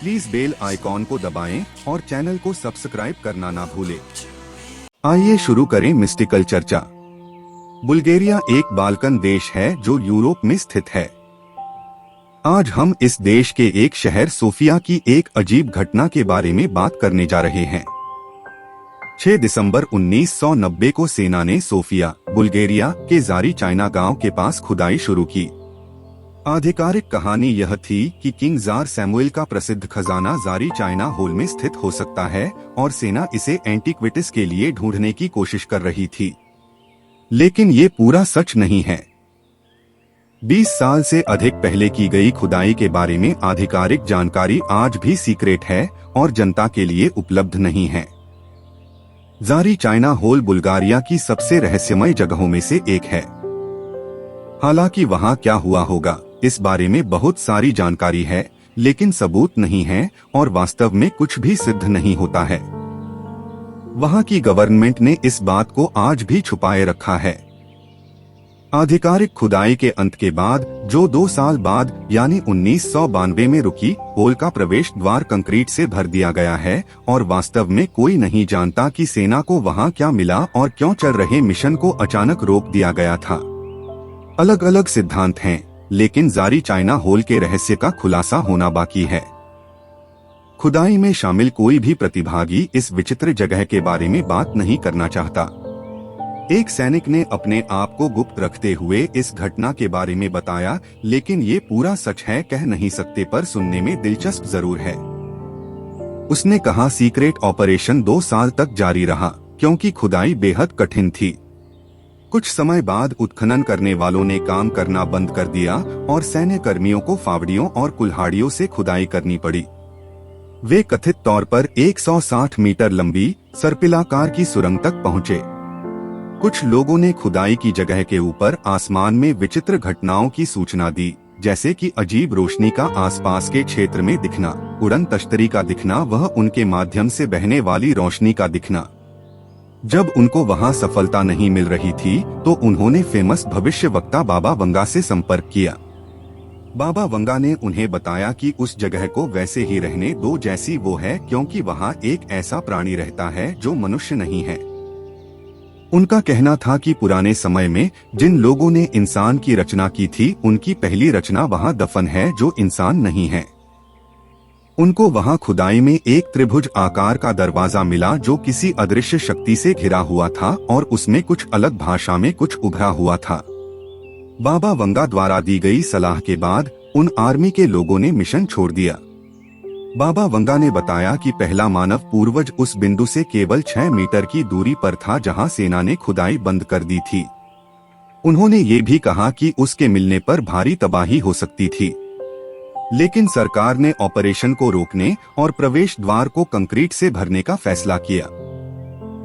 Please bell icon को दबाएं और चैनल को सब्सक्राइब करना ना भूलें। आइए शुरू करें मिस्टिकल चर्चा। बुल्गारिया एक बाल्कन देश है जो यूरोप में स्थित है। आज हम इस देश के एक शहर सोफिया की एक अजीब घटना के बारे में बात करने जा रहे हैं। 6 दिसंबर 1990 को सेना ने सोफिया, बुल्गारिया के जारी चाइना गांव के पास खुदाई शुरू की। आधिकारिक कहानी यह थी कि किंग जार सैमुएल का प्रसिद्ध खजाना जारी चाइना होल में स्थित हो सकता है और सेना इसे एंटीक्विटीज के लिए ढूंढने की कोशिश कर रही थी। लेकिन ये पूरा सच नहीं है। 20 साल से अधिक पहले की गई खुदाई के बारे में आधिकारिक जानकारी आज भी सीक्रेट है और जनता के लिए उपलब्ध नहीं है। जारी चाइना होल बुल्गारिया की सबसे रहस्यमय जगहों में से एक है। हालांकि वहां क्या हुआ होगा इस बारे में बहुत सारी जानकारी है, लेकिन सबूत नहीं है और वास्तव में कुछ भी सिद्ध नहीं होता है। वहां की गवर्नमेंट ने इस बात को आज भी छुपाए रखा है। आधिकारिक खुदाई के अंत के बाद जो 2 साल बाद यानी 1992 में रुकी, होल का प्रवेश द्वार कंक्रीट से भर दिया गया है और वास्तव में कोई नहीं जानता कि सेना को वहां क्या मिला और क्यों चल रहे मिशन को अचानक रोक दिया गया था। अलग अलग सिद्धांत हैं, लेकिन जारी चाइना होल के रहस्य का खुलासा होना बाकी है। खुदाई में शामिल कोई भी प्रतिभागी इस विचित्र जगह के बारे में बात नहीं करना चाहता। एक सैनिक ने अपने आप को गुप्त रखते हुए इस घटना के बारे में बताया, लेकिन ये पूरा सच है कह नहीं सकते, पर सुनने में दिलचस्प जरूर है। उसने कहा, सीक्रेट ऑपरेशन 2 साल तक जारी रहा क्योंकि खुदाई बेहद कठिन थी। कुछ समय बाद उत्खनन करने वालों ने काम करना बंद कर दिया और सैन्य कर्मियों को फावड़ियों और कुल्हाड़ियों से खुदाई करनी पड़ी। वे कथित तौर पर 160 मीटर लंबी सर्पिलाकार की सुरंग तक पहुंचे। कुछ लोगों ने खुदाई की जगह के ऊपर आसमान में विचित्र घटनाओं की सूचना दी, जैसे कि अजीब रोशनी का आसपास के क्षेत्र में दिखना, उड़न तश्तरी का दिखना, वह उनके माध्यम से बहने वाली रोशनी का दिखना। जब उनको वहां सफलता नहीं मिल रही थी तो उन्होंने फेमस भविष्यवक्ता बाबा वंगा से संपर्क किया। बाबा वंगा ने उन्हें बताया कि उस जगह को वैसे ही रहने दो जैसी वो है, क्योंकि वहां एक ऐसा प्राणी रहता है जो मनुष्य नहीं है। उनका कहना था कि पुराने समय में जिन लोगों ने इंसान की रचना की थी, उनकी पहली रचना वहां दफन है जो इंसान नहीं है। उनको वहां खुदाई में एक त्रिभुज आकार का दरवाजा मिला जो किसी अदृश्य शक्ति से घिरा हुआ था और उसमें कुछ अलग भाषा में कुछ उभरा हुआ था। बाबा वंगा द्वारा दी गई सलाह के बाद उन आर्मी के लोगों ने मिशन छोड़ दिया। बाबा वंगा ने बताया कि पहला मानव पूर्वज उस बिंदु से केवल 6 मीटर की दूरी पर था जहां सेना ने खुदाई बंद कर दी थी। उन्होंने ये भी कहा कि उसके मिलने पर भारी तबाही हो सकती थी, लेकिन सरकार ने ऑपरेशन को रोकने और प्रवेश द्वार को कंक्रीट से भरने का फैसला किया।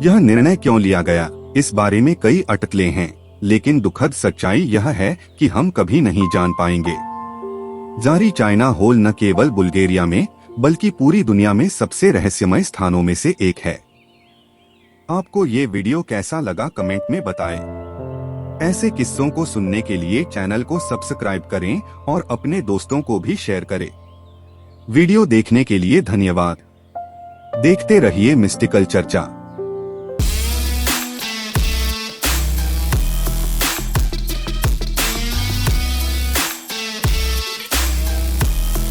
यह निर्णय क्यों लिया गया, इस बारे में कई अटकलें हैं, लेकिन दुखद सच्चाई यह है कि हम कभी नहीं जान पाएंगे। जारी चाइना होल न केवल बुल्गारिया में बल्कि पूरी दुनिया में सबसे रहस्यमय स्थानों में से एक है। आपको ये वीडियो कैसा लगा कमेंट में बताएं। ऐसे किस्सों को सुनने के लिए चैनल को सब्सक्राइब करें और अपने दोस्तों को भी शेयर करें। वीडियो देखने के लिए धन्यवाद। देखते रहिए मिस्टिकल चर्चा।